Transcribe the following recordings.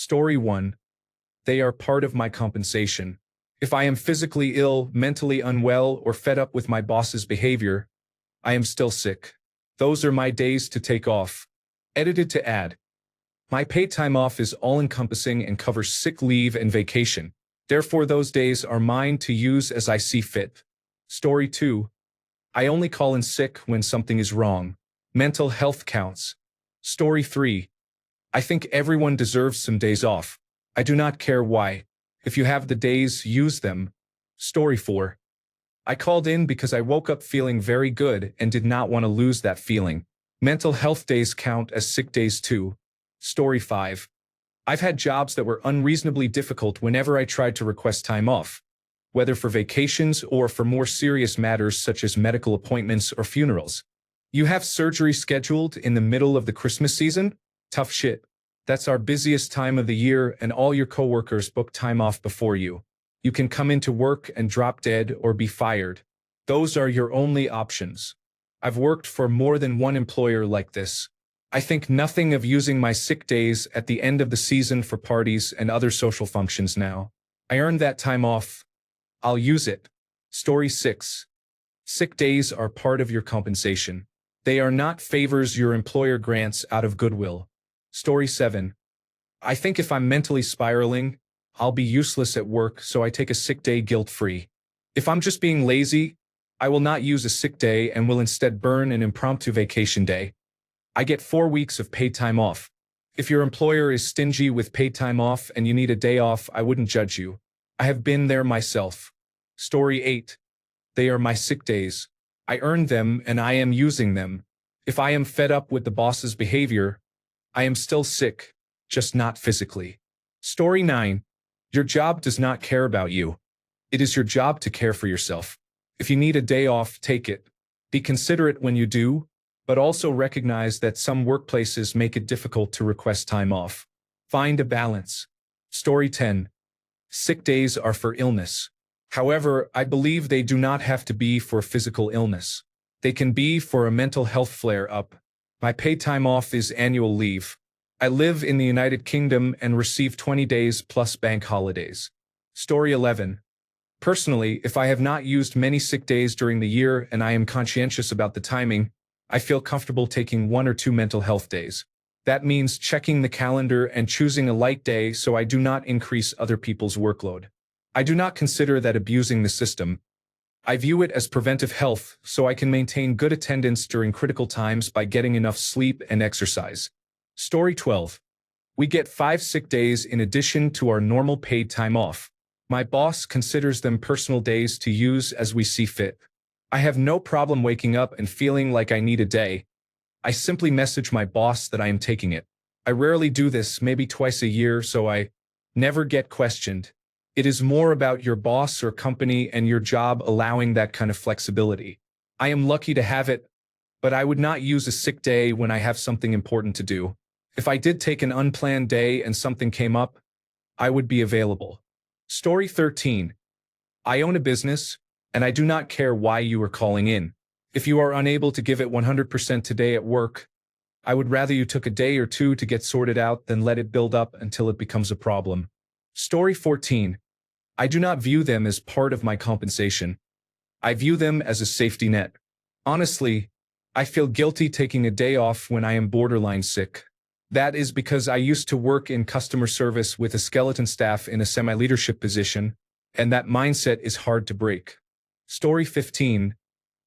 Story 1. They are part of my compensation. If I am physically ill, mentally unwell, or fed up with my boss's behavior, I am still sick. Those are my days to take off. Edited to add. My paid time off is all-encompassing and covers sick leave and vacation. Therefore, those days are mine to use as I see fit. Story 2. I only call in sick when something is wrong. Mental health counts. Story 3. I think everyone deserves some days off. I do not care why. If you have the days, use them. Story 4. I called in because I woke up feeling very good and did not want to lose that feeling. Mental health days count as sick days too. Story 5. I've had jobs that were unreasonably difficult whenever I tried to request time off, whether for vacations or for more serious matters such as medical appointments or funerals. You have surgery scheduled in the middle of the Christmas season? Tough shit. That's our busiest time of the year, and all your coworkers book time off before you. You can come into work and drop dead or be fired. Those are your only options. I've worked for more than one employer like this. I think nothing of using my sick days at the end of the season for parties and other social functions now. I earned that time off. I'll use it. Story 6. Sick days are part of your compensation. They are not favors your employer grants out of goodwill. Story 7. I think if I'm mentally spiraling, I'll be useless at work, so I take a sick day guilt-free. If I'm just being lazy, I will not use a sick day and will instead burn an impromptu vacation day. I get 4 weeks of paid time off. If your employer is stingy with paid time off and you need a day off, I wouldn't judge you. I have been there myself. Story 8. They are my sick days. I earned them and I am using them. If I am fed up with the boss's behavior, I am still sick, just not physically. Story 9. Your job does not care about you. It is your job to care for yourself. If you need a day off, take it. Be considerate when you do, but also recognize that some workplaces make it difficult to request time off. Find a balance. Story 10. Sick days are for illness. However, I believe they do not have to be for physical illness. They can be for a mental health flare-up. My paid time off is annual leave. I live in the United Kingdom and receive 20 days plus bank holidays. Story 11. Personally, if I have not used many sick days during the year and I am conscientious about the timing, I feel comfortable taking 1 or 2 mental health days. That means checking the calendar and choosing a light day so I do not increase other people's workload. I do not consider that abusing the system. I view it as preventive health so I can maintain good attendance during critical times by getting enough sleep and exercise. Story 12. We get 5 sick days in addition to our normal paid time off. My boss considers them personal days to use as we see fit. I have no problem waking up and feeling like I need a day. I simply message my boss that I am taking it. I rarely do this, maybe twice a year, so I never get questioned. It is more about your boss or company and your job allowing that kind of flexibility. I am lucky to have it, but I would not use a sick day when I have something important to do. If I did take an unplanned day and something came up, I would be available. Story 13. I own a business, and I do not care why you are calling in. If you are unable to give it 100% today at work, I would rather you took a day or two to get sorted out than let it build up until it becomes a problem. Story 14. I do not view them as part of my compensation. I view them as a safety net. Honestly, I feel guilty taking a day off when I am borderline sick. That is because I used to work in customer service with a skeleton staff in a semi-leadership position, and that mindset is hard to break. Story 15.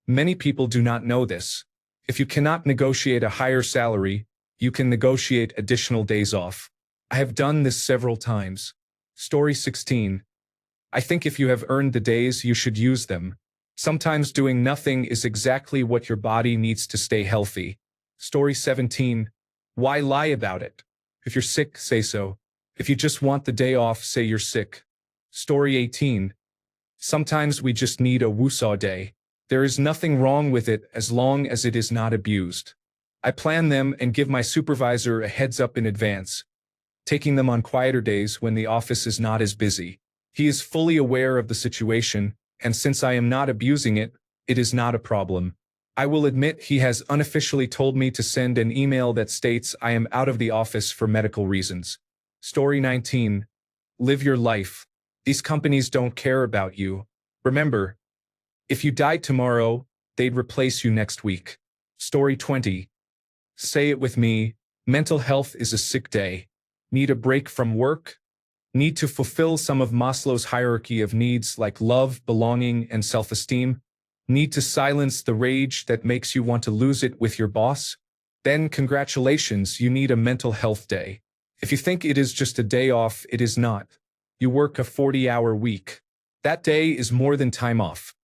Many people do not know this. If you cannot negotiate a higher salary, you can negotiate additional days off. I have done this several times. Story 16. I think if you have earned the days, you should use them. Sometimes doing nothing is exactly what your body needs to stay healthy. Story 17. Why lie about it? If you're sick, say so. If you just want the day off, say you're sick. Story 18. Sometimes we just need a woosah day. There is nothing wrong with it as long as it is not abused. I plan them and give my supervisor a heads up in advance, taking them on quieter days when the office is not as busy. He is fully aware of the situation, and since I am not abusing it, it is not a problem. I will admit he has unofficially told me to send an email that states I am out of the office for medical reasons. Story 19. Live your life. These companies don't care about you. Remember, if you died tomorrow, they'd replace you next week. Story 20. Say it with me. Mental health is a sick day. Need a break from work? Need to fulfill some of Maslow's hierarchy of needs like love, belonging, and self-esteem? Need to silence the rage that makes you want to lose it with your boss? Then congratulations, you need a mental health day. If you think it is just a day off, it is not. You work a 40-hour week. That day is more than time off.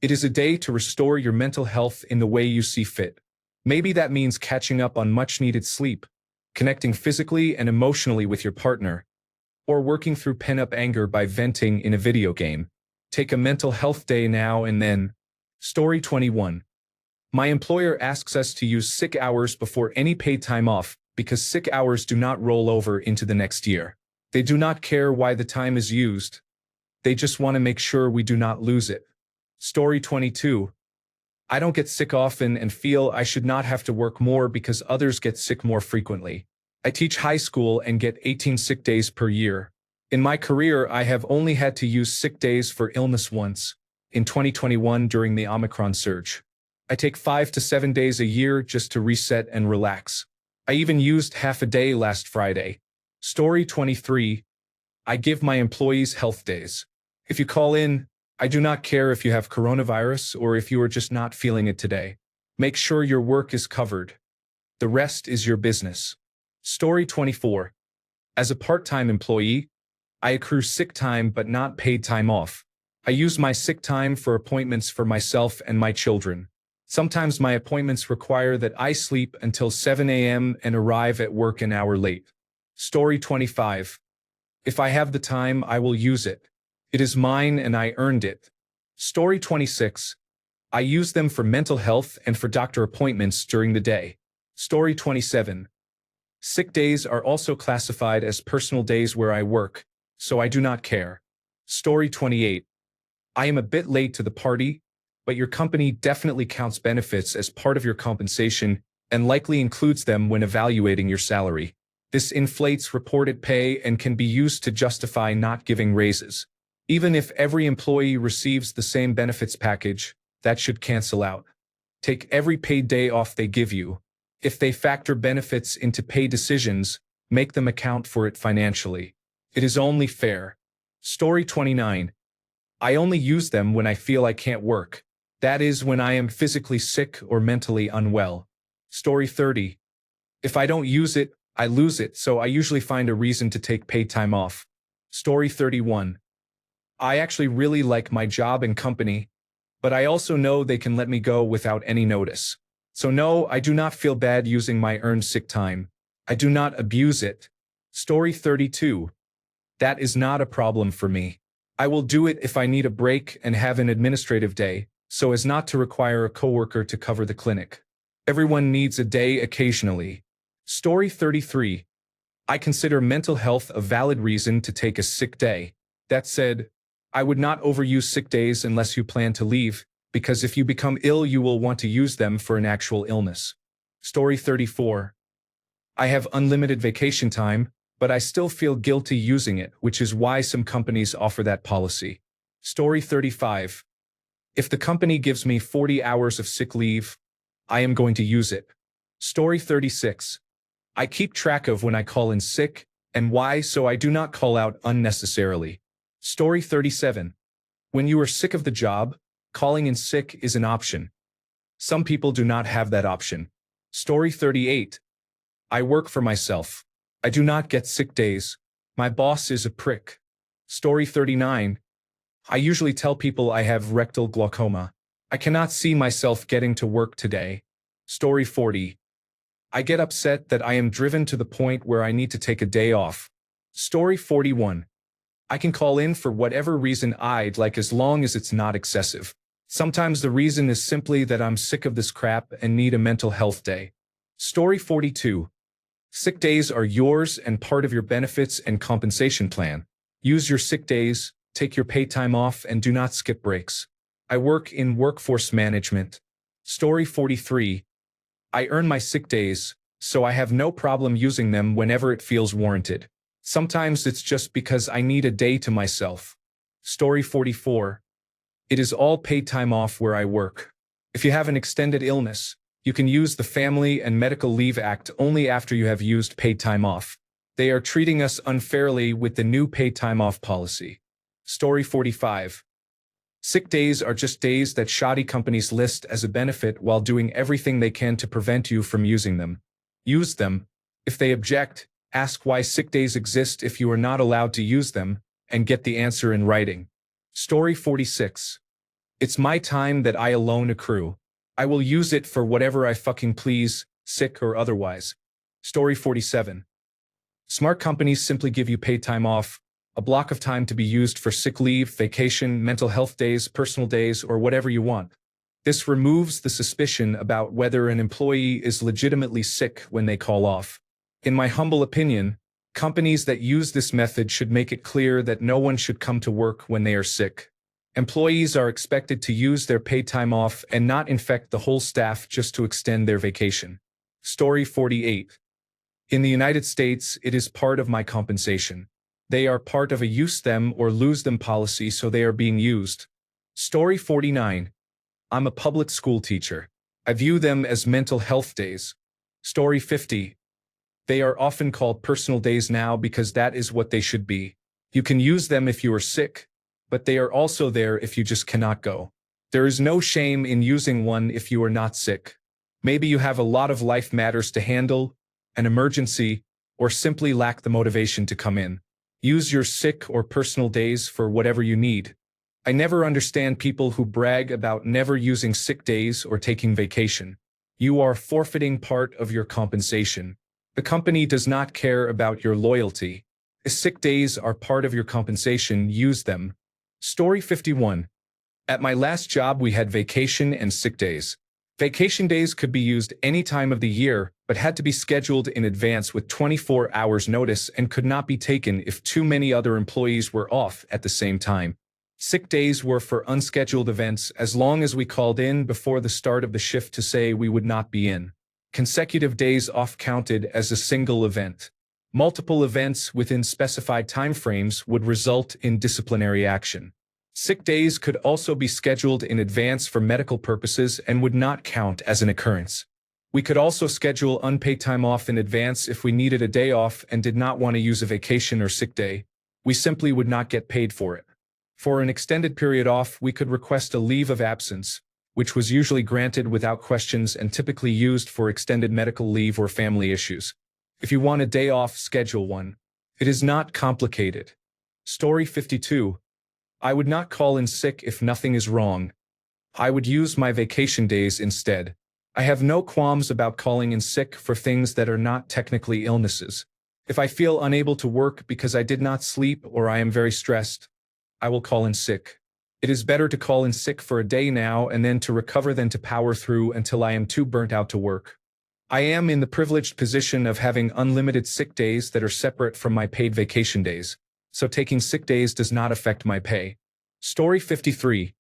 It is a day to restore your mental health in the way you see fit. Maybe that means catching up on much-needed sleep, connecting physically and emotionally with your partner, or working through pent-up anger by venting in a video game. Take a mental health day now and then. Story 21. My employer asks us to use sick hours before any paid time off because sick hours do not roll over into the next year. They do not care why the time is used. They just want to make sure we do not lose it. Story 22. I don't get sick often and feel I should not have to work more because others get sick more frequently. I teach high school and get 18 sick days per year. In my career, I have only had to use sick days for illness once, in 2021 during the Omicron surge. I take 5 to 7 days a year just to reset and relax. I even used half a day last Friday. Story 23. I give my employees health days. If you call in, I do not care if you have coronavirus or if you are just not feeling it today. Make sure your work is covered. The rest is your business. Story 24. As a part-time employee, I accrue sick time but not paid time off. I use my sick time for appointments for myself and my children. Sometimes my appointments require that I sleep until 7 a.m. and arrive at work an hour late. Story 25. If I have the time, I will use it. It is mine and I earned it. Story 26. I use them for mental health and for doctor appointments during the day. Story 27. Sick days are also classified as personal days where I work, so I do not care. Story 28. I am a bit late to the party, but your company definitely counts benefits as part of your compensation and likely includes them when evaluating your salary. This inflates reported pay and can be used to justify not giving raises. Even if every employee receives the same benefits package, that should cancel out. Take every paid day off they give you. If they factor benefits into pay decisions, make them account for it financially. It is only fair. Story 29. I only use them when I feel I can't work. That is when I am physically sick or mentally unwell. Story 30. If I don't use it, I lose it, so I usually find a reason to take paid time off. Story 31. I actually really like my job and company, but I also know they can let me go without any notice. So no, I do not feel bad using my earned sick time. I do not abuse it. Story 32. That is not a problem for me. I will do it if I need a break and have an administrative day, so as not to require a coworker to cover the clinic. Everyone needs a day occasionally. Story 33. I consider mental health a valid reason to take a sick day. That said, I would not overuse sick days unless you plan to leave, because if you become ill you will want to use them for an actual illness. Story 34. I have unlimited vacation time, but I still feel guilty using it, which is why some companies offer that policy. Story 35. If the company gives me 40 hours of sick leave, I am going to use it. Story 36. I keep track of when I call in sick and why, so I do not call out unnecessarily. Story 37. When you are sick of the job, calling in sick is an option. Some people do not have that option. Story 38. I work for myself. I do not get sick days. My boss is a prick. Story 39. I usually tell people I have rectal glaucoma. I cannot see myself getting to work today. Story 40. I get upset that I am driven to the point where I need to take a day off. Story 41. I can call in for whatever reason I'd like as long as it's not excessive. Sometimes the reason is simply that I'm sick of this crap and need a mental health day. Story 42. Sick days are yours and part of your benefits and compensation plan. Use your sick days, take your pay time off, and do not skip breaks. I work in workforce management. Story 43. I earn my sick days, so I have no problem using them whenever it feels warranted. Sometimes it's just because I need a day to myself. Story 44. It is all paid time off where I work. If you have an extended illness, you can use the Family and Medical Leave Act only after you have used paid time off. They are treating us unfairly with the new paid time off policy. Story 45. Sick days are just days that shoddy companies list as a benefit while doing everything they can to prevent you from using them. Use them. If they object, ask why sick days exist if you are not allowed to use them, and get the answer in writing. Story 46. It's my time that I alone accrue. I will use it for whatever I fucking please, sick or otherwise. Story 47. Smart companies simply give you paid time off, a block of time to be used for sick leave, vacation, mental health days, personal days, or whatever you want. This removes the suspicion about whether an employee is legitimately sick when they call off. In my humble opinion, companies that use this method should make it clear that no one should come to work when they are sick. Employees are expected to use their paid time off and not infect the whole staff just to extend their vacation. Story 48. In the United States, it is part of my compensation. They are part of a use them or lose them policy, so they are being used. Story 49. I'm a public school teacher. I view them as mental health days. Story 50. They are often called personal days now because that is what they should be. You can use them if you are sick, but they are also there if you just cannot go. There is no shame in using one if you are not sick. Maybe you have a lot of life matters to handle, an emergency, or simply lack the motivation to come in. Use your sick or personal days for whatever you need. I never understand people who brag about never using sick days or taking vacation. You are forfeiting part of your compensation. The company does not care about your loyalty. If sick days are part of your compensation, use them. Story 51. At my last job, we had vacation and sick days. Vacation days could be used any time of the year, but had to be scheduled in advance with 24 hours notice and could not be taken if too many other employees were off at the same time. Sick days were for unscheduled events as long as we called in before the start of the shift to say we would not be in. Consecutive days off counted as a single event. Multiple events within specified timeframes would result in disciplinary action. Sick days could also be scheduled in advance for medical purposes and would not count as an occurrence. We could also schedule unpaid time off in advance if we needed a day off and did not want to use a vacation or sick day. We simply would not get paid for it. For an extended period off, we could request a leave of absence, which was usually granted without questions and typically used for extended medical leave or family issues. If you want a day off, schedule one. It is not complicated. Story 52. I would not call in sick if nothing is wrong. I would use my vacation days instead. I have no qualms about calling in sick for things that are not technically illnesses. If I feel unable to work because I did not sleep or I am very stressed, I will call in sick. It is better to call in sick for a day now and then to recover than to power through until I am too burnt out to work. I am in the privileged position of having unlimited sick days that are separate from my paid vacation days, so taking sick days does not affect my pay. Story 53.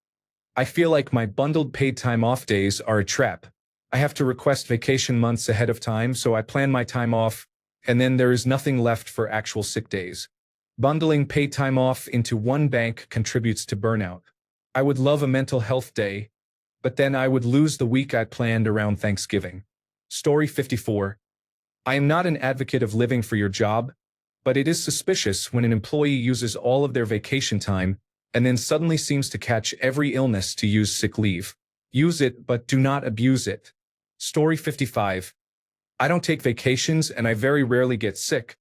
I feel like my bundled paid time off days are a trap. I have to request vacation months ahead of time, so I plan my time off, and then there is nothing left for actual sick days. Bundling paid time off into one bank contributes to burnout. I would love a mental health day, but then I would lose the week I planned around Thanksgiving. Story 54. I am not an advocate of living for your job, but it is suspicious when an employee uses all of their vacation time and then suddenly seems to catch every illness to use sick leave. Use it, but do not abuse it. Story 55. I don't take vacations and I very rarely get sick,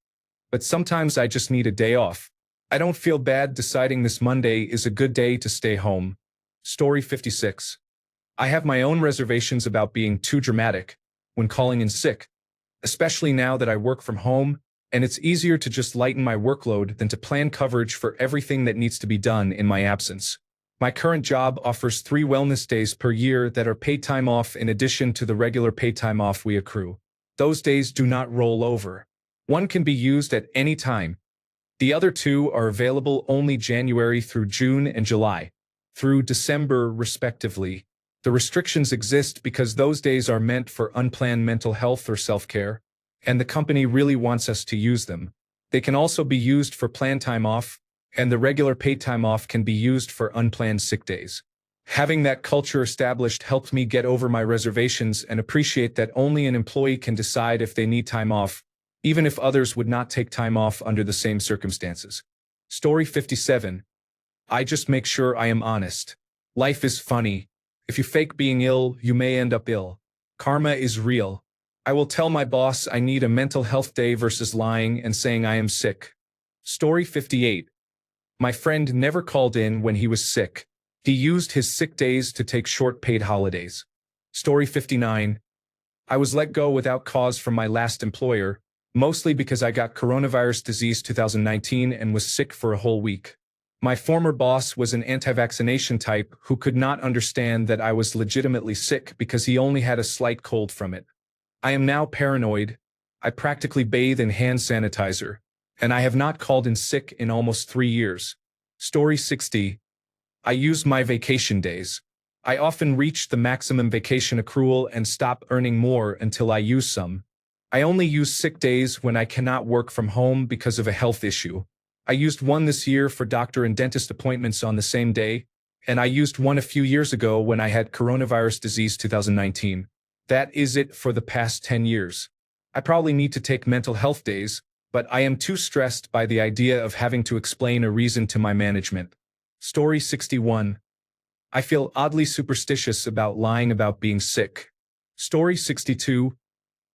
but sometimes I just need a day off. I don't feel bad deciding this Monday is a good day to stay home. Story 56. I have my own reservations about being too dramatic when calling in sick, especially now that I work from home, and it's easier to just lighten my workload than to plan coverage for everything that needs to be done in my absence. My current job offers 3 wellness days per year that are paid time off in addition to the regular paid time off we accrue. Those days do not roll over. One can be used at any time. The other 2 are available only January through June and July, through December respectively. The restrictions exist because those days are meant for unplanned mental health or self-care, and the company really wants us to use them. They can also be used for planned time off, and the regular paid time off can be used for unplanned sick days. Having that culture established helped me get over my reservations and appreciate that only an employee can decide if they need time off, even if others would not take time off under the same circumstances. Story 57. I just make sure I am honest. Life is funny. If you fake being ill, you may end up ill. Karma is real. I will tell my boss I need a mental health day versus lying and saying I am sick. Story 58. My friend never called in when he was sick. He used his sick days to take short paid holidays. Story 59. I was let go without cause from my last employer, mostly because I got coronavirus disease 2019 and was sick for a whole week. My former boss was an anti-vaccination type who could not understand that I was legitimately sick because he only had a slight cold from it. I am now paranoid. I practically bathe in hand sanitizer, and I have not called in sick in almost 3 years. Story 60. I use my vacation days. I often reach the maximum vacation accrual and stop earning more until I use some. I only use sick days when I cannot work from home because of a health issue. I used one this year for doctor and dentist appointments on the same day, and I used one a few years ago when I had coronavirus disease 2019. That is it for the past 10 years. I probably need to take mental health days, but I am too stressed by the idea of having to explain a reason to my management. Story 61. I feel oddly superstitious about lying about being sick. Story 62.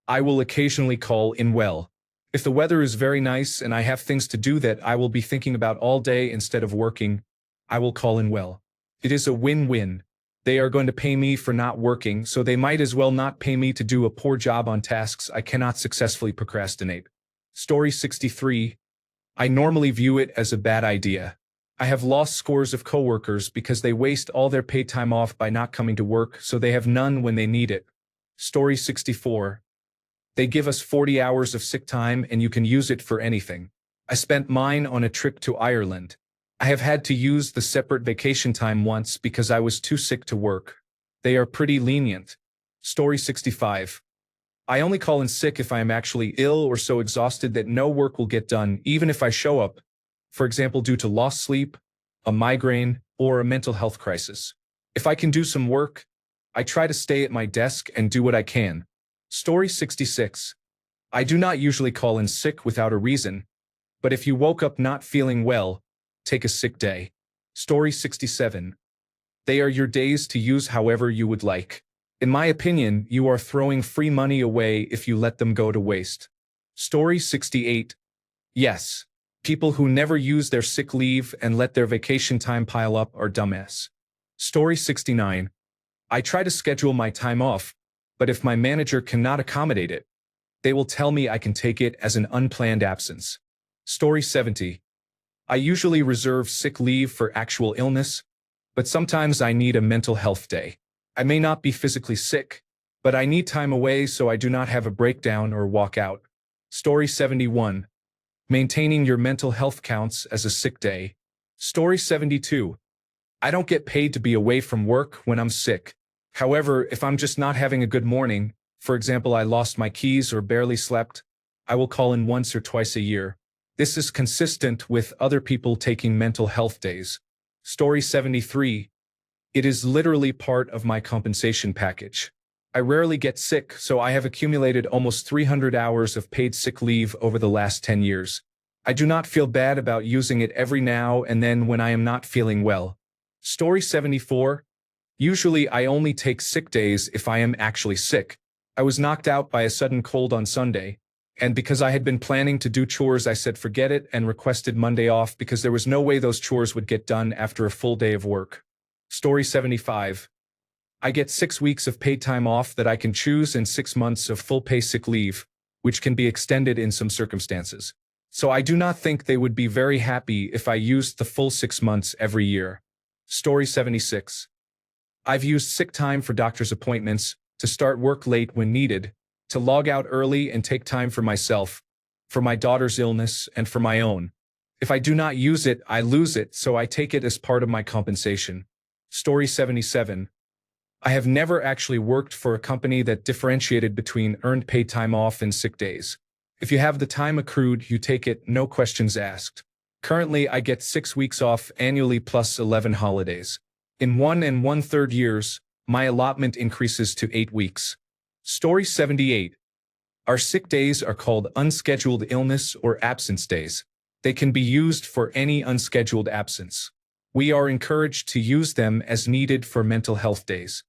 I will occasionally call in well. If the weather is very nice and I have things to do that I will be thinking about all day instead of working, I will call in well. It is a win-win. They are going to pay me for not working, so they might as well not pay me to do a poor job on tasks I cannot successfully procrastinate. Story 63. I normally view it as a bad idea. I have lost scores of coworkers because they waste all their paid time off by not coming to work, so they have none when they need it. Story 64. They give us 40 hours of sick time and you can use it for anything. I spent mine on a trip to Ireland. I have had to use the separate vacation time once because I was too sick to work. They are pretty lenient. Story 65. I only call in sick if I am actually ill or so exhausted that no work will get done, even if I show up, for example due to lost sleep, a migraine, or a mental health crisis. If I can do some work, I try to stay at my desk and do what I can. Story 66. I do not usually call in sick without a reason, but if you woke up not feeling well, take a sick day. Story 67. They are your days to use however you would like. In my opinion, you are throwing free money away if you let them go to waste. Story 68. Yes. People who never use their sick leave and let their vacation time pile up are dumbass. Story 69. I try to schedule my time off, but if my manager cannot accommodate it, they will tell me I can take it as an unplanned absence. Story 70. I usually reserve sick leave for actual illness, but sometimes I need a mental health day. I may not be physically sick, but I need time away so I do not have a breakdown or walk out. Story 71. Maintaining your mental health counts as a sick day. Story 72. I don't get paid to be away from work when I'm sick. However, if I'm just not having a good morning, for example I lost my keys or barely slept, I will call in once or twice a year. This is consistent with other people taking mental health days. Story 73. It is literally part of my compensation package. I rarely get sick, so I have accumulated almost 300 hours of paid sick leave over the last 10 years. I do not feel bad about using it every now and then when I am not feeling well. Story 74. Usually I only take sick days if I am actually sick. I was knocked out by a sudden cold on Sunday, and because I had been planning to do chores I said forget it and requested Monday off because there was no way those chores would get done after a full day of work. Story 75. I get 6 weeks of paid time off that I can choose and 6 months of full pay sick leave, which can be extended in some circumstances. So I do not think they would be very happy if I used the full 6 months every year. Story 76. I've used sick time for doctor's appointments, to start work late when needed, to log out early and take time for myself, for my daughter's illness, and for my own. If I do not use it, I lose it, so I take it as part of my compensation. Story 77. I have never actually worked for a company that differentiated between earned paid time off and sick days. If you have the time accrued, you take it, no questions asked. Currently, I get 6 weeks off annually plus 11 holidays. In 1 1/3 years, my allotment increases to 8 weeks. Story 78. Our sick days are called unscheduled illness or absence days. They can be used for any unscheduled absence. We are encouraged to use them as needed for mental health days.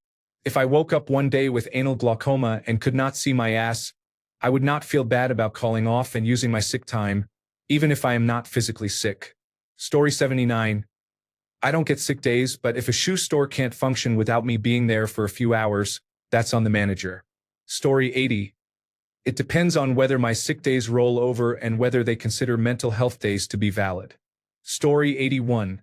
If I woke up one day with anal glaucoma and could not see my ass, I would not feel bad about calling off and using my sick time, even if I am not physically sick. Story 79. I don't get sick days, but if a shoe store can't function without me being there for a few hours, that's on the manager. Story 80. It depends on whether my sick days roll over and whether they consider mental health days to be valid. Story 81.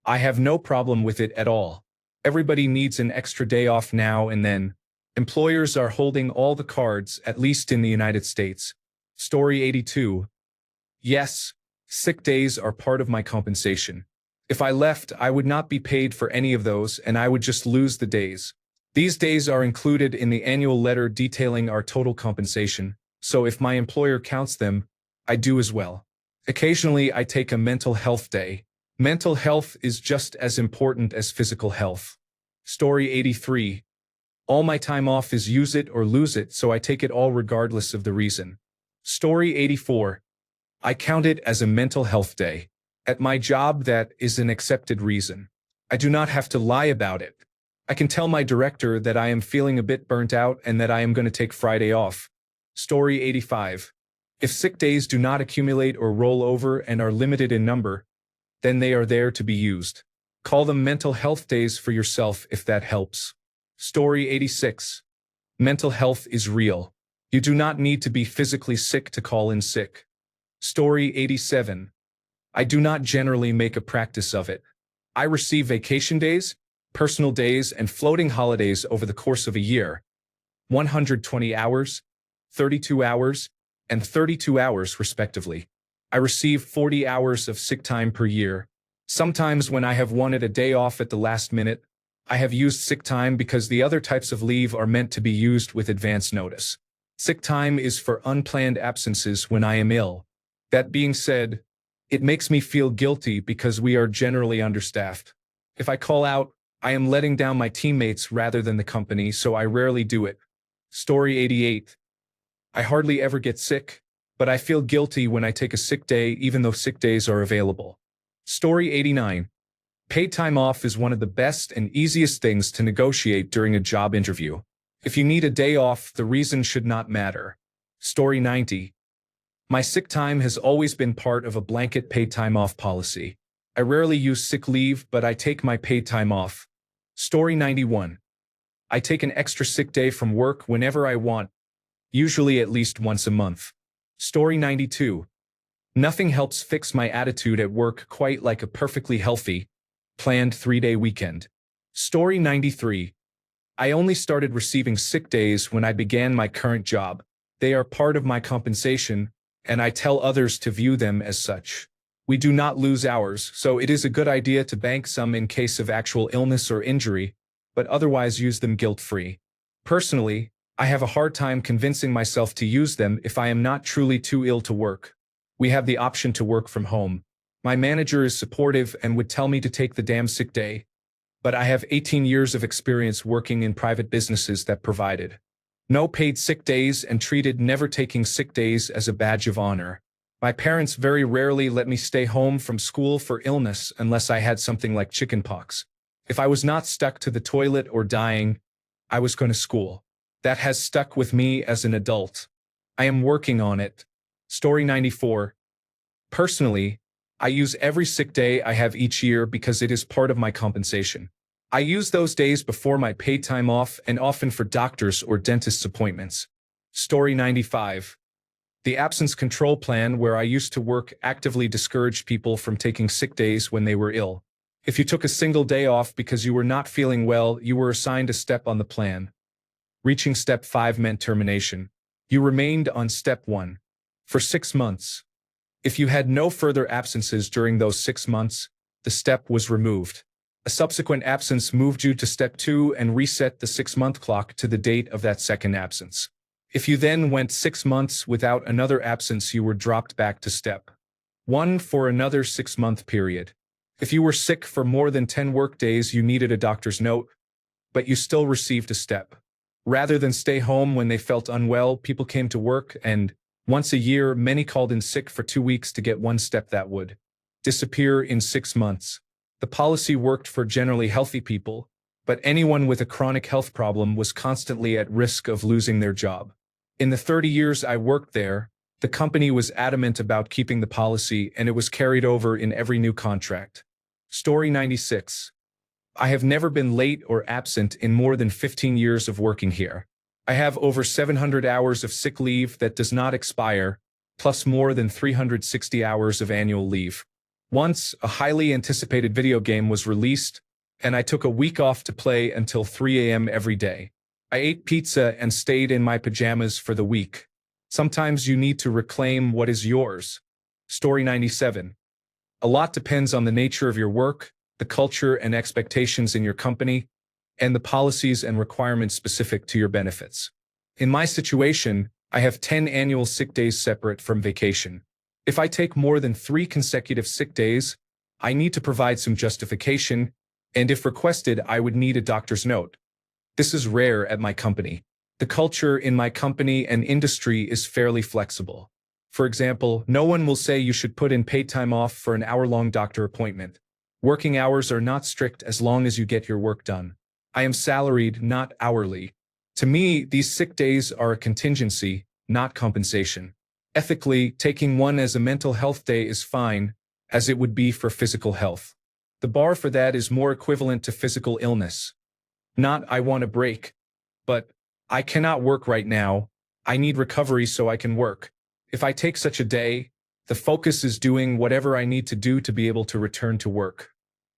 I have no problem with it at all. Everybody needs an extra day off now and then. Employers are holding all the cards, at least in the United States. Story 82. Yes, sick days are part of my compensation. If I left, I would not be paid for any of those and I would just lose the days. These days are included in the annual letter detailing our total compensation, so if my employer counts them, I do as well. Occasionally, I take a mental health day. Mental health is just as important as physical health. Story 83. All my time off is use it or lose it, so I take it all regardless of the reason. Story 84. I count it as a mental health day. At my job, that is an accepted reason. I do not have to lie about it. I can tell my director that I am feeling a bit burnt out and that I am going to take Friday off. Story 85. If sick days do not accumulate or roll over and are limited in number, then they are there to be used. Call them mental health days for yourself if that helps. Story 86. Mental health is real. You do not need to be physically sick to call in sick. Story 87. I do not generally make a practice of it. I receive vacation days, personal days, and floating holidays over the course of a year. 120 hours, 32 hours, and 32 hours respectively. I receive 40 hours of sick time per year. Sometimes when I have wanted a day off at the last minute, I have used sick time because the other types of leave are meant to be used with advance notice. Sick time is for unplanned absences when I am ill. That being said, it makes me feel guilty because we are generally understaffed. If I call out, I am letting down my teammates rather than the company, so I rarely do it. Story 88. I hardly ever get sick, but I feel guilty when I take a sick day even though sick days are available. Story 89. Paid time off is one of the best and easiest things to negotiate during a job interview. If you need a day off, the reason should not matter. Story 90. My sick time has always been part of a blanket paid time off policy. I rarely use sick leave, but I take my paid time off. Story 91. I take an extra sick day from work whenever I want, usually at least once a month. Story 92. Nothing helps fix my attitude at work quite like a perfectly healthy, planned 3-day weekend. Story 93. I only started receiving sick days when I began my current job. They are part of my compensation, and I tell others to view them as such. We do not lose hours, so it is a good idea to bank some in case of actual illness or injury, but otherwise use them guilt-free. Personally, I have a hard time convincing myself to use them if I am not truly too ill to work. We have the option to work from home. My manager is supportive and would tell me to take the damn sick day, but I have 18 years of experience working in private businesses that provided no paid sick days and treated never taking sick days as a badge of honor. My parents very rarely let me stay home from school for illness unless I had something like chickenpox. If I was not stuck to the toilet or dying, I was going to school. That has stuck with me as an adult. I am working on it. Story 94. Personally, I use every sick day I have each year because it is part of my compensation. I use those days before my paid time off and often for doctor's or dentist's appointments. Story 95. The absence control plan where I used to work actively discouraged people from taking sick days when they were ill. If you took a single day off because you were not feeling well, you were assigned a step on the plan. Reaching step 5 meant termination. You remained on step 1 for 6 months. If you had no further absences during those 6 months, the step was removed. A subsequent absence moved you to step 2 and reset the 6-month clock to the date of that second absence. If you then went 6 months without another absence, you were dropped back to step 1 for another 6-month period. If you were sick for more than 10 work days, you needed a doctor's note, but you still received a step. Rather than stay home when they felt unwell, people came to work, and once a year, many called in sick for 2 weeks to get one step that would disappear in 6 months. The policy worked for generally healthy people, but anyone with a chronic health problem was constantly at risk of losing their job. In the 30 years I worked there, the company was adamant about keeping the policy, and it was carried over in every new contract. Story 96. I have never been late or absent in more than 15 years of working here. I have over 700 hours of sick leave that does not expire, plus more than 360 hours of annual leave. Once, a highly anticipated video game was released, and I took a week off to play until 3 a.m. every day. I ate pizza and stayed in my pajamas for the week. Sometimes you need to reclaim what is yours. Story 97. A lot depends on the nature of your work, the culture and expectations in your company, and the policies and requirements specific to your benefits. In my situation, I have 10 annual sick days separate from vacation. If I take more than 3 consecutive sick days, I need to provide some justification, and if requested, I would need a doctor's note. This is rare at my company. The culture in my company and industry is fairly flexible. For example, no one will say you should put in paid time off for an hour-long doctor appointment. Working hours are not strict as long as you get your work done. I am salaried, not hourly. To me, these sick days are a contingency, not compensation. Ethically, taking one as a mental health day is fine, as it would be for physical health. The bar for that is more equivalent to physical illness. Not I want a break, but I cannot work right now. I need recovery so I can work. If I take such a day, the focus is doing whatever I need to do to be able to return to work.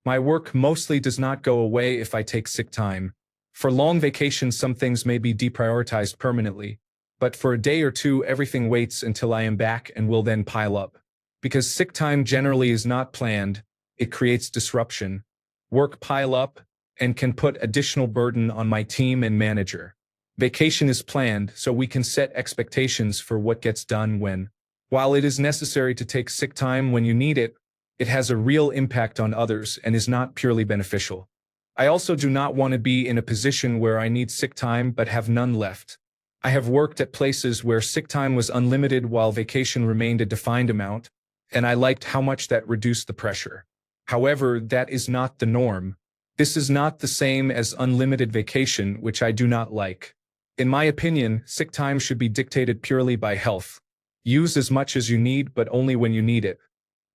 My work mostly does not go away if I take sick time. For long vacations, some things may be deprioritized permanently, but for a day or two, everything waits until I am back and will then pile up. Because sick time generally is not planned, it creates disruption. Work pile up and can put additional burden on my team and manager. Vacation is planned, so we can set expectations for what gets done when. While it is necessary to take sick time when you need it, it has a real impact on others and is not purely beneficial. I also do not want to be in a position where I need sick time but have none left. I have worked at places where sick time was unlimited while vacation remained a defined amount, and I liked how much that reduced the pressure. However, that is not the norm. This is not the same as unlimited vacation, which I do not like. In my opinion, sick time should be dictated purely by health. Use as much as you need, but only when you need it.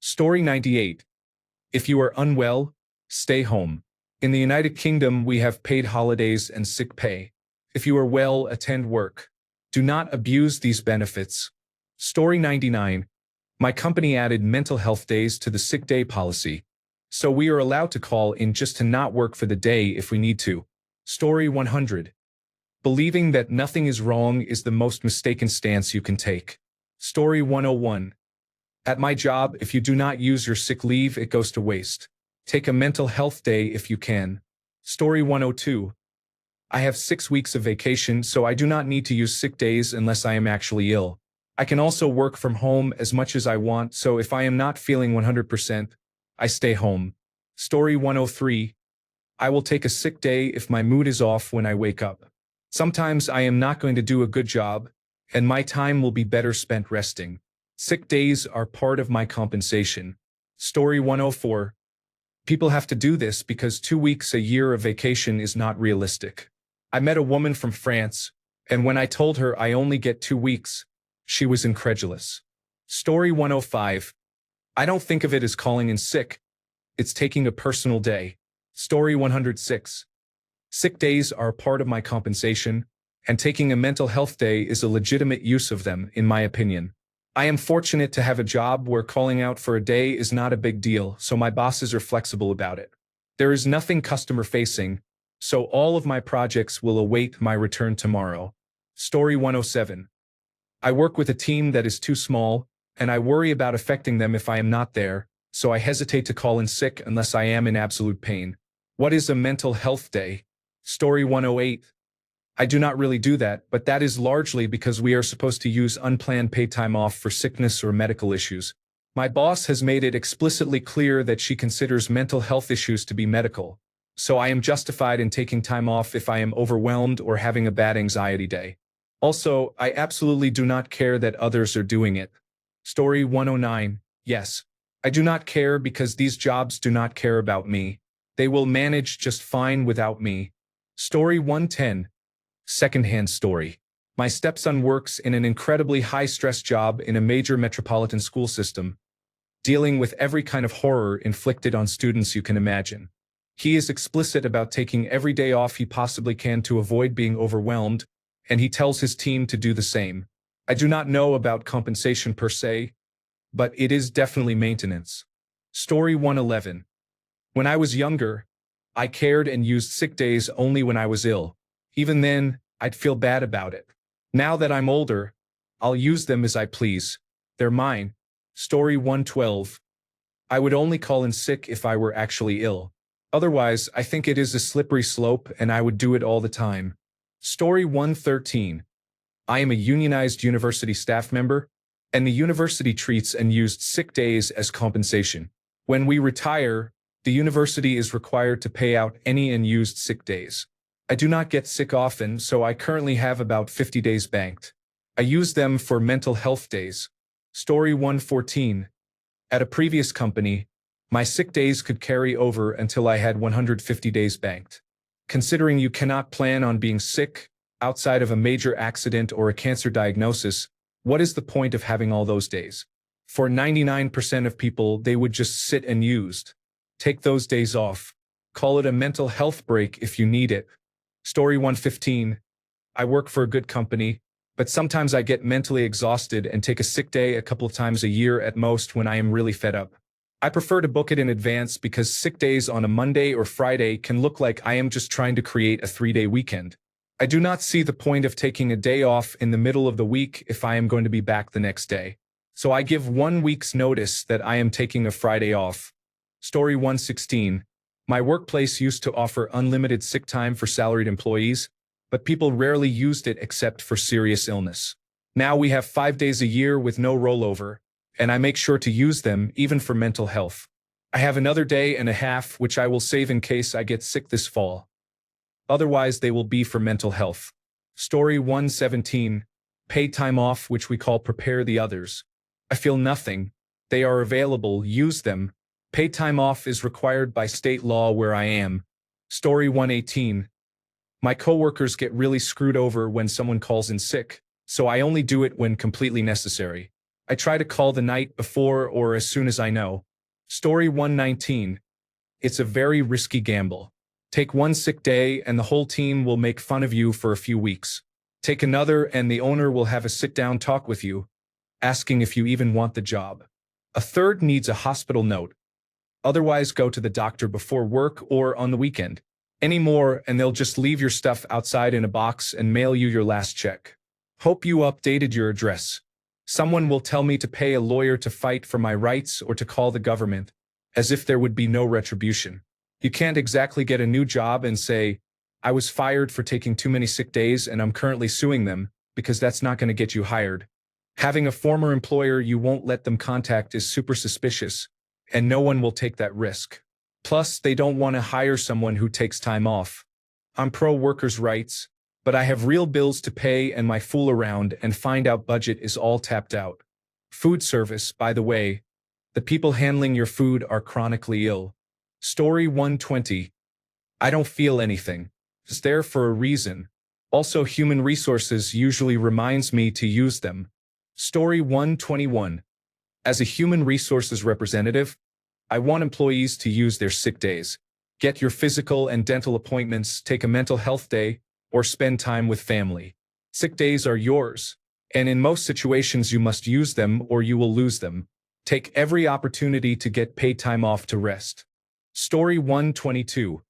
Story 98. If you are unwell, stay home. In the United Kingdom, we have paid holidays and sick pay. If you are well, attend work. Do not abuse these benefits. Story 99. My company added mental health days to the sick day policy, so we are allowed to call in just to not work for the day if we need to. Story 100. Believing that nothing is wrong is the most mistaken stance you can take. Story 101. At my job, if you do not use your sick leave, it goes to waste. Take a mental health day if you can. Story 102. I have 6 weeks of vacation, so I do not need to use sick days unless I am actually ill. I can also work from home as much as I want, so if I am not feeling 100%, I stay home. Story 103. I will take a sick day if my mood is off when I wake up. Sometimes I am not going to do a good job, and my time will be better spent resting. Sick days are part of my compensation. Story 104. People have to do this because 2 weeks a year of vacation is not realistic. I met a woman from France, and when I told her I only get 2 weeks, she was incredulous. Story 105. I don't think of it as calling in sick. It's taking a personal day. Story 106. Sick days are a part of my compensation, and taking a mental health day is a legitimate use of them, in my opinion. I am fortunate to have a job where calling out for a day is not a big deal, so my bosses are flexible about it. There is nothing customer-facing, so all of my projects will await my return tomorrow. Story 107. I work with a team that is too small, and I worry about affecting them if I am not there, so I hesitate to call in sick unless I am in absolute pain. What is a mental health day? Story 108. I do not really do that, but that is largely because we are supposed to use unplanned paid time off for sickness or medical issues. My boss has made it explicitly clear that she considers mental health issues to be medical, so I am justified in taking time off if I am overwhelmed or having a bad anxiety day. Also, I absolutely do not care that others are doing it. Story 109. Yes. I do not care because these jobs do not care about me. They will manage just fine without me. Story 110. Secondhand story. My stepson works in an incredibly high-stress job in a major metropolitan school system, dealing with every kind of horror inflicted on students you can imagine. He is explicit about taking every day off he possibly can to avoid being overwhelmed, and he tells his team to do the same. I do not know about compensation per se, but it is definitely maintenance. Story 111. When I was younger, I cared and used sick days only when I was ill. Even then, I'd feel bad about it. Now that I'm older, I'll use them as I please. They're mine. Story 112. I would only call in sick if I were actually ill. Otherwise, I think it is a slippery slope and I would do it all the time. Story 113. I am a unionized university staff member, and the university treats unused sick days as compensation. When we retire, the university is required to pay out any unused sick days. I do not get sick often, so I currently have about 50 days banked. I use them for mental health days. Story 114. At a previous company, my sick days could carry over until I had 150 days banked. Considering you cannot plan on being sick outside of a major accident or a cancer diagnosis, what is the point of having all those days? For 99% of people, they would just sit unused. Take those days off. Call it a mental health break if you need it. Story 115. I work for a good company, but sometimes I get mentally exhausted and take a sick day a couple of times a year at most when I am really fed up. I prefer to book it in advance because sick days on a Monday or Friday can look like I am just trying to create a 3-day weekend. I do not see the point of taking a day off in the middle of the week if I am going to be back the next day. So I give 1 week's notice that I am taking a Friday off. Story 116. My workplace used to offer unlimited sick time for salaried employees, but people rarely used it except for serious illness. Now we have 5 days a year with no rollover, and I make sure to use them even for mental health. I have another day and a half which I will save in case I get sick this fall. Otherwise, they will be for mental health. Story 117. Paid time off, which we call prepare the others. I feel nothing. They are available, use them. Paid time off is required by state law where I am. Story 118. My coworkers get really screwed over when someone calls in sick, so I only do it when completely necessary. I try to call the night before or as soon as I know. Story 119. It's a very risky gamble. Take 1 sick day and the whole team will make fun of you for a few weeks. Take another and the owner will have a sit-down talk with you, asking if you even want the job. A third needs a hospital note. Otherwise, go to the doctor before work or on the weekend. Any more and they'll just leave your stuff outside in a box and mail you your last check. Hope you updated your address. Someone will tell me to pay a lawyer to fight for my rights or to call the government, as if there would be no retribution. You can't exactly get a new job and say, I was fired for taking too many sick days and I'm currently suing them, because that's not going to get you hired. Having a former employer you won't let them contact is super suspicious, and no one will take that risk. Plus, they don't want to hire someone who takes time off. I'm pro workers' rights, but I have real bills to pay and my fool around and find out budget is all tapped out. Food service, by the way. The people handling your food are chronically ill. Story 120. I don't feel anything. It's there for a reason. Also, human resources usually reminds me to use them. Story 121. As a human resources representative, I want employees to use their sick days. Get your physical and dental appointments, take a mental health day, or spend time with family. Sick days are yours, and in most situations you must use them or you will lose them. Take every opportunity to get paid time off to rest. Story 122.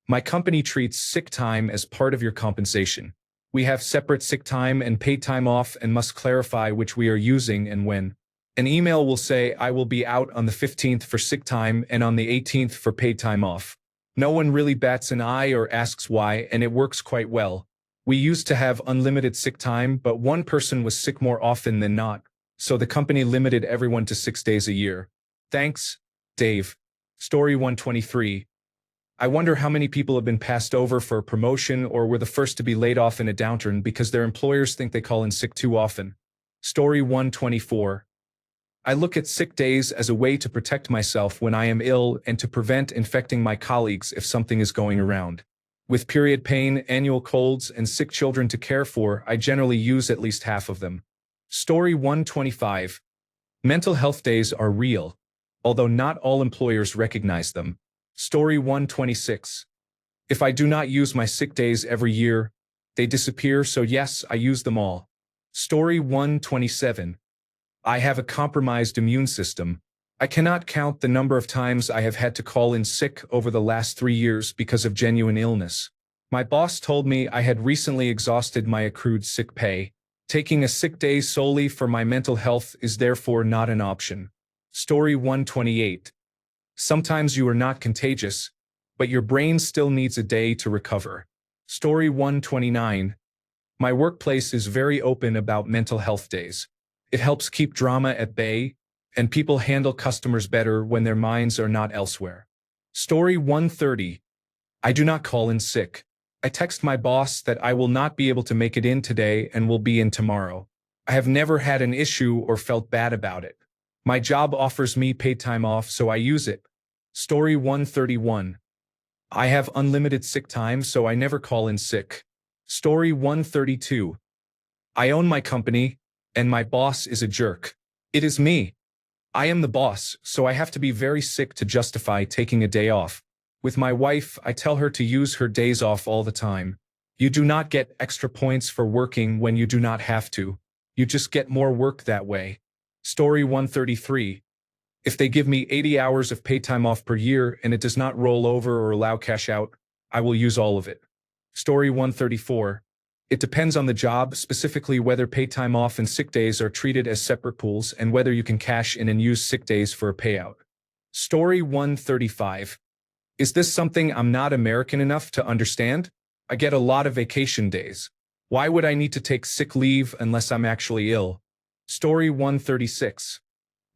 My company treats sick time as part of your compensation. We have separate sick time and paid time off and must clarify which we are using and when. An email will say I will be out on the 15th for sick time and on the 18th for paid time off. No one really bats an eye or asks why, and it works quite well. We used to have unlimited sick time, but one person was sick more often than not, so the company limited everyone to 6 days a year. Thanks, Dave. Story 123. I wonder how many people have been passed over for a promotion or were the first to be laid off in a downturn because their employers think they call in sick too often. Story 124. I look at sick days as a way to protect myself when I am ill and to prevent infecting my colleagues if something is going around. With period pain, annual colds, and sick children to care for, I generally use at least half of them. Story 125. Mental health days are real, although not all employers recognize them. Story 126. If I do not use my sick days every year, they disappear, so yes, I use them all. Story 127. I have a compromised immune system. I cannot count the number of times I have had to call in sick over the last 3 years because of genuine illness. My boss told me I had recently exhausted my accrued sick pay. Taking a sick day solely for my mental health is therefore not an option. Story 128. Sometimes you are not contagious, but your brain still needs a day to recover. Story 129. My workplace is very open about mental health days. It helps keep drama at bay, and people handle customers better when their minds are not elsewhere. Story 130. I do not call in sick. I text my boss that I will not be able to make it in today and will be in tomorrow. I have never had an issue or felt bad about it. My job offers me paid time off, so I use it. Story 131. I have unlimited sick time, so I never call in sick. Story 132. I own my company, and my boss is a jerk. It is me. I am the boss, so I have to be very sick to justify taking a day off. With my wife, I tell her to use her days off all the time. You do not get extra points for working when you do not have to. You just get more work that way. Story 133. If they give me 80 hours of paid time off per year and it does not roll over or allow cash out, I will use all of it. Story 134. It depends on the job, specifically whether paid time off and sick days are treated as separate pools and whether you can cash in and use sick days for a payout. Story 135. Is this something I'm not American enough to understand? I get a lot of vacation days. Why would I need to take sick leave unless I'm actually ill? Story 136.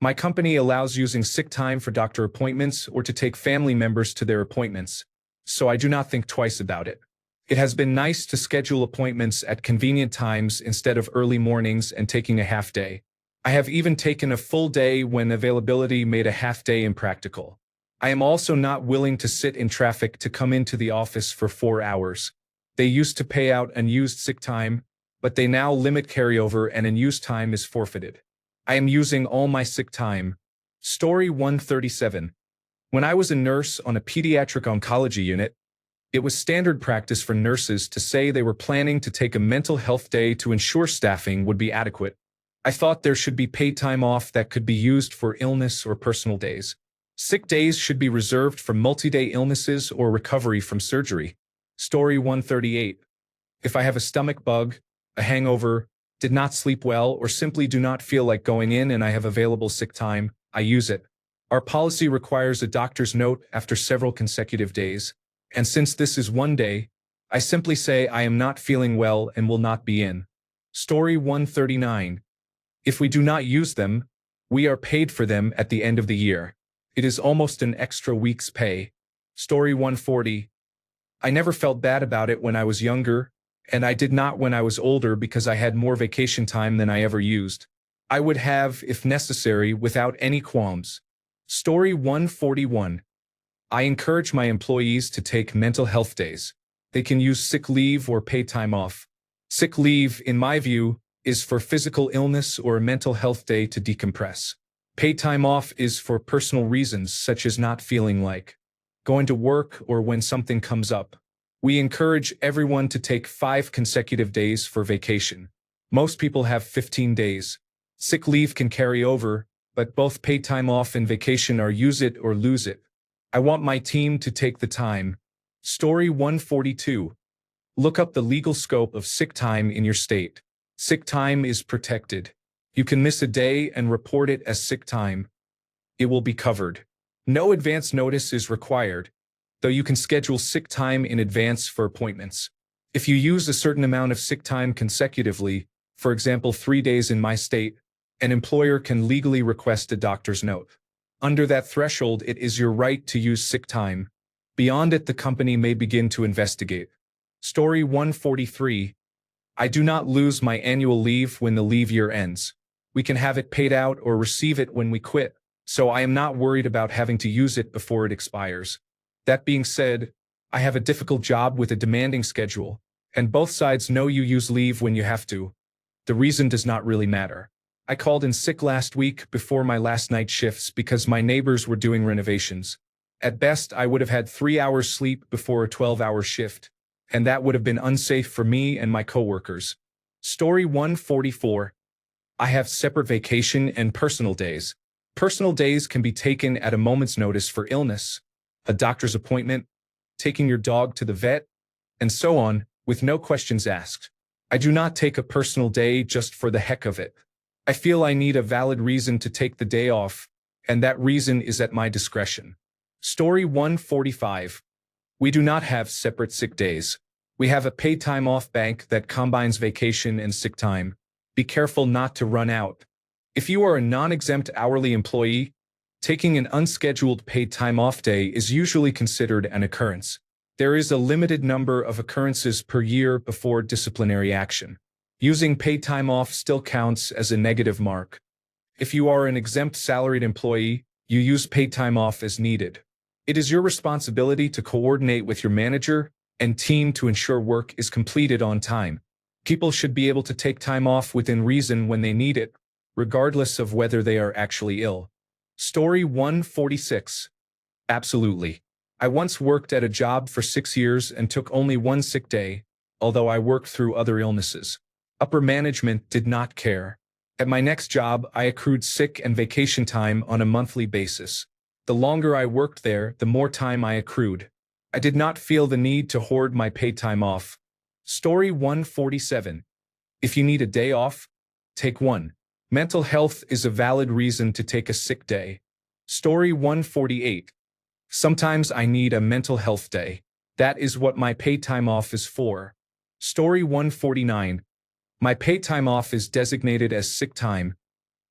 My company allows using sick time for doctor appointments or to take family members to their appointments, so I do not think twice about it. It has been nice to schedule appointments at convenient times instead of early mornings and taking a half day. I have even taken a full day when availability made a half day impractical. I am also not willing to sit in traffic to come into the office for 4 hours. They used to pay out unused sick time, but they now limit carryover and unused time is forfeited. I am using all my sick time. Story 137. When I was a nurse on a pediatric oncology unit, it was standard practice for nurses to say they were planning to take a mental health day to ensure staffing would be adequate. I thought there should be paid time off that could be used for illness or personal days. Sick days should be reserved for multi-day illnesses or recovery from surgery. Story 138. If I have a stomach bug, a hangover, did not sleep well, or simply do not feel like going in and I have available sick time, I use it. Our policy requires a doctor's note after several consecutive days. And since this is one day, I simply say I am not feeling well and will not be in. Story 139. If we do not use them, we are paid for them at the end of the year. It is almost an extra week's pay. Story 140. I never felt bad about it when I was younger, and I did not when I was older because I had more vacation time than I ever used. I would have, if necessary, without any qualms. Story 141. I encourage my employees to take mental health days. They can use sick leave or paid time off. Sick leave, in my view, is for physical illness or a mental health day to decompress. Paid time off is for personal reasons such as not feeling like going to work or when something comes up. We encourage everyone to take 5 consecutive days for vacation. Most people have 15 days. Sick leave can carry over, but both paid time off and vacation are use it or lose it. I want my team to take the time. Story 142. Look up the legal scope of sick time in your state. Sick time is protected. You can miss a day and report it as sick time. It will be covered. No advance notice is required, though you can schedule sick time in advance for appointments. If you use a certain amount of sick time consecutively, for example 3 days in my state, an employer can legally request a doctor's note. Under that threshold, it is your right to use sick time. Beyond it, the company may begin to investigate. Story 143. I do not lose my annual leave when the leave year ends. We can have it paid out or receive it when we quit, so I am not worried about having to use it before it expires. That being said, I have a difficult job with a demanding schedule, and both sides know you use leave when you have to. The reason does not really matter. I called in sick last week before my last night shifts because my neighbors were doing renovations. At best, I would have had 3 hours sleep before a 12-hour shift, and that would have been unsafe for me and my coworkers. Story 144. I have separate vacation and personal days. Personal days can be taken at a moment's notice for illness, a doctor's appointment, taking your dog to the vet, and so on, with no questions asked. I do not take a personal day just for the heck of it. I feel I need a valid reason to take the day off, and that reason is at my discretion. Story 145. We do not have separate sick days. We have a paid time off bank that combines vacation and sick time. Be careful not to run out. If you are a non-exempt hourly employee, taking an unscheduled paid time off day is usually considered an occurrence. There is a limited number of occurrences per year before disciplinary action. Using paid time off still counts as a negative mark. If you are an exempt salaried employee, you use paid time off as needed. It is your responsibility to coordinate with your manager and team to ensure work is completed on time. People should be able to take time off within reason when they need it, regardless of whether they are actually ill. Story 146. Absolutely. I once worked at a job for 6 years and took only one sick day, although I worked through other illnesses. Upper management did not care. At my next job, I accrued sick and vacation time on a monthly basis. The longer I worked there, the more time I accrued. I did not feel the need to hoard my paid time off. Story 147. If you need a day off, take one. Mental health is a valid reason to take a sick day. Story 148. Sometimes I need a mental health day. That is what my paid time off is for. Story 149. My paid time off is designated as sick time.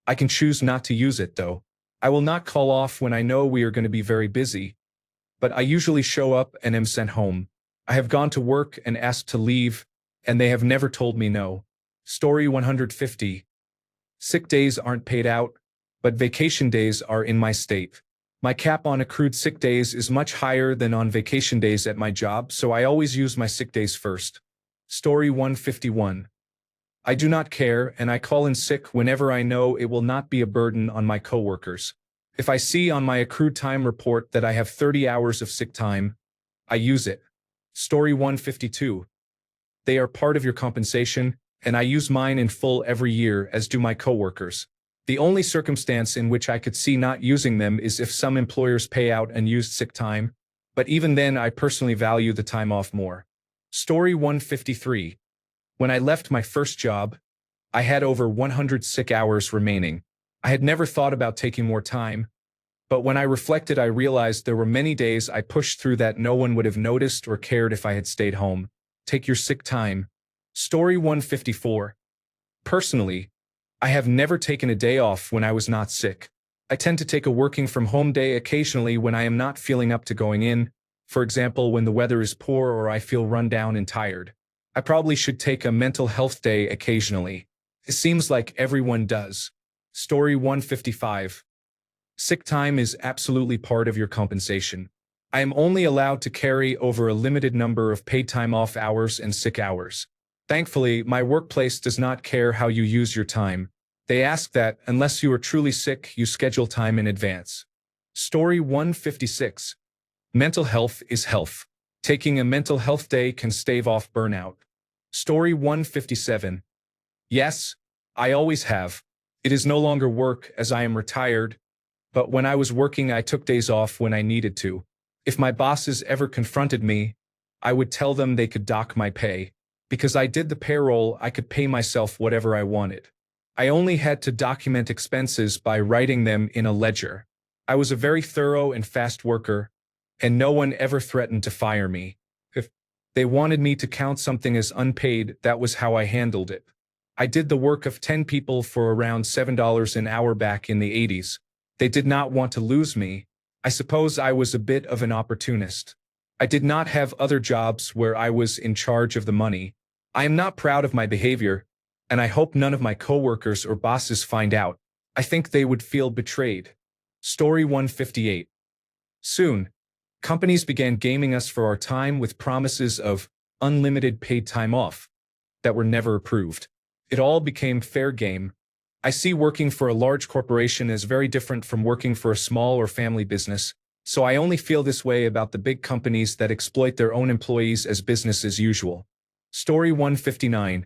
I can choose not to use it though. I will not call off when I know we are going to be very busy, but I usually show up and am sent home. I have gone to work and asked to leave, and they have never told me no. Story 150. Sick days aren't paid out, but vacation days are in my state. My cap on accrued sick days is much higher than on vacation days at my job, so I always use my sick days first. Story 151. I do not care, and I call in sick whenever I know it will not be a burden on my coworkers. If I see on my accrued time report that I have 30 hours of sick time, I use it. Story 152. They are part of your compensation, and I use mine in full every year, as do my coworkers. The only circumstance in which I could see not using them is if some employers pay out unused sick time, but even then I personally value the time off more. Story 153. When I left my first job, I had over 100 sick hours remaining. I had never thought about taking more time, but when I reflected, I realized there were many days I pushed through that no one would have noticed or cared if I had stayed home. Take your sick time. Story 154. Personally, I have never taken a day off when I was not sick. I tend to take a working from home day occasionally when I am not feeling up to going in, for example when the weather is poor or I feel run down and tired. I probably should take a mental health day occasionally. It seems like everyone does. Story 155. Sick time is absolutely part of your compensation. I am only allowed to carry over a limited number of paid time off hours and sick hours. Thankfully, my workplace does not care how you use your time. They ask that, unless you are truly sick, you schedule time in advance. Story 156. Mental health is health. Taking a mental health day can stave off burnout. Story 157. Yes, I always have. It is no longer work as I am retired, but when I was working I took days off when I needed to. If my bosses ever confronted me, I would tell them they could dock my pay. Because I did the payroll, I could pay myself whatever I wanted. I only had to document expenses by writing them in a ledger. I was a very thorough and fast worker, and no one ever threatened to fire me. They wanted me to count something as unpaid. That was how I handled it. I did the work of 10 people for around $7 an hour back in the 80s. They did not want to lose me. I suppose I was a bit of an opportunist. I did not have other jobs where I was in charge of the money. I am not proud of my behavior, and I hope none of my coworkers or bosses find out. I think they would feel betrayed. Story 158. Soon, companies began gaming us for our time with promises of unlimited paid time off that were never approved. It all became fair game. I see working for a large corporation as very different from working for a small or family business, so I only feel this way about the big companies that exploit their own employees as business as usual. Story 159.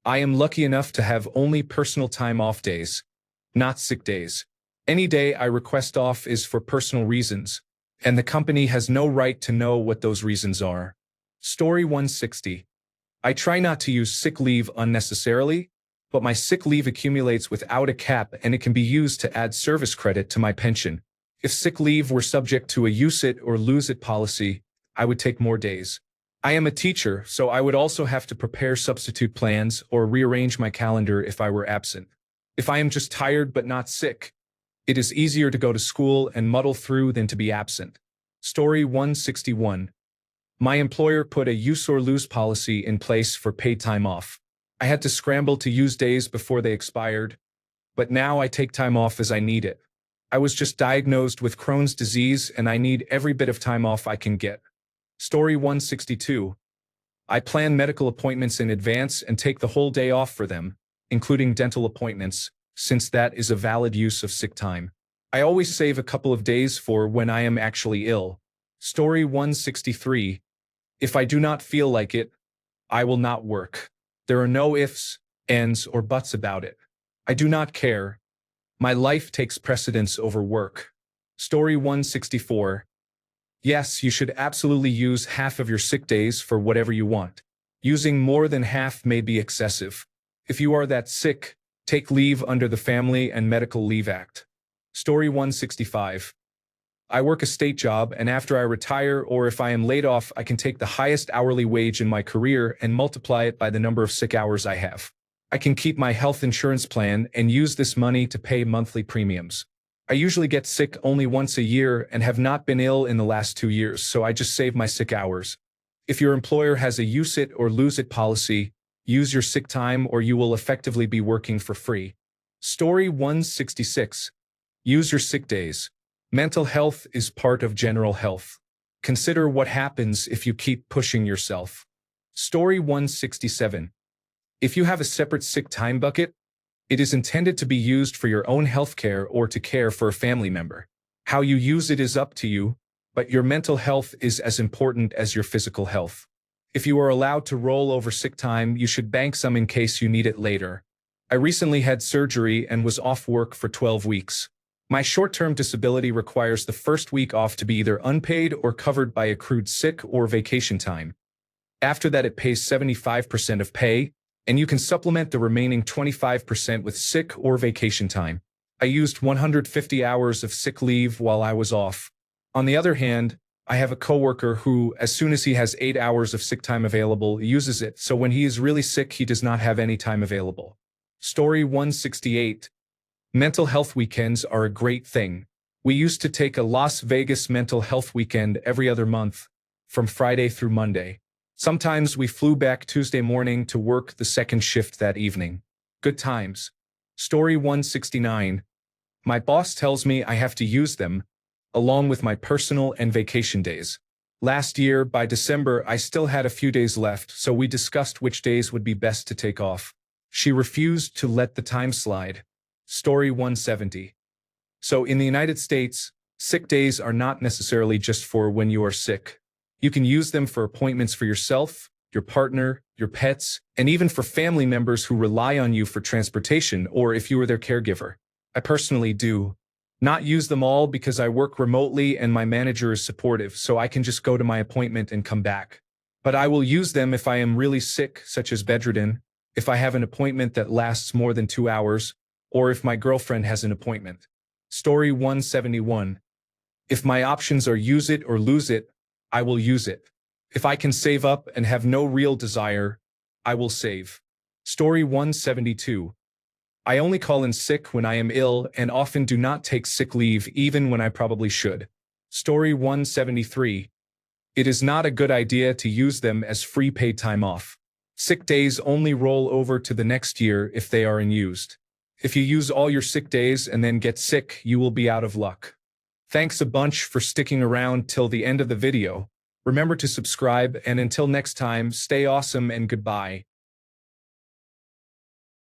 I am lucky enough to have only personal time off days, not sick days. Any day I request off is for personal reasons, and the company has no right to know what those reasons are. Story 160. I try not to use sick leave unnecessarily, but my sick leave accumulates without a cap and it can be used to add service credit to my pension. If sick leave were subject to a use it or lose it policy, I would take more days. I am a teacher, so I would also have to prepare substitute plans or rearrange my calendar if I were absent. If I am just tired but not sick, it is easier to go to school and muddle through than to be absent. Story 161. My employer put a use or lose policy in place for paid time off. I had to scramble to use days before they expired, but now I take time off as I need it. I was just diagnosed with Crohn's disease and I need every bit of time off I can get. Story 162. I plan medical appointments in advance and take the whole day off for them, including dental appointments, since that is a valid use of sick time. I always save a couple of days for when I am actually ill. Story 163. If I do not feel like it, I will not work. There are no ifs, ands, or buts about it. I do not care. My life takes precedence over work. Story 164. Yes, you should absolutely use half of your sick days for whatever you want. Using more than half may be excessive. If you are that sick, take leave under the Family and Medical Leave Act. Story 165. I work a state job, and after I retire or if I am laid off, I can take the highest hourly wage in my career and multiply it by the number of sick hours I have. I can keep my health insurance plan and use this money to pay monthly premiums. I usually get sick only once a year and have not been ill in the last 2 years, so I just save my sick hours. If your employer has a use it or lose it policy, use your sick time or you will effectively be working for free. Story 166. Use your sick days. Mental health is part of general health. Consider what happens if you keep pushing yourself. Story 167. If you have a separate sick time bucket, it is intended to be used for your own health care or to care for a family member. How you use it is up to you, but your mental health is as important as your physical health. If you are allowed to roll over sick time, you should bank some in case you need it later. I recently had surgery and was off work for 12 weeks. My short-term disability requires the first week off to be either unpaid or covered by accrued sick or vacation time. After that, it pays 75% of pay, and you can supplement the remaining 25% with sick or vacation time. I used 150 hours of sick leave while I was off. On the other hand, I have a coworker who, as soon as he has 8 hours of sick time available, uses it, so when he is really sick, he does not have any time available. Story 168. Mental health weekends are a great thing. We used to take a Las Vegas mental health weekend every other month, from Friday through Monday. Sometimes we flew back Tuesday morning to work the second shift that evening. Good times. Story 169. My boss tells me I have to use them, along with my personal and vacation days. Last year, by December, I still had a few days left, so we discussed which days would be best to take off. She refused to let the time slide. Story 170. So in the United States, sick days are not necessarily just for when you are sick. You can use them for appointments for yourself, your partner, your pets, and even for family members who rely on you for transportation or if you are their caregiver. I personally do not use them all because I work remotely and my manager is supportive, so I can just go to my appointment and come back. But I will use them if I am really sick, such as bedridden, if I have an appointment that lasts more than 2 hours, or if my girlfriend has an appointment. Story 171. If my options are use it or lose it, I will use it. If I can save up and have no real desire, I will save. Story 172. I only call in sick when I am ill and often do not take sick leave even when I probably should. Story 173. It is not a good idea to use them as free paid time off. Sick days only roll over to the next year if they are unused. If you use all your sick days and then get sick, you will be out of luck. Thanks a bunch for sticking around till the end of the video. Remember to subscribe, and until next time, stay awesome and goodbye.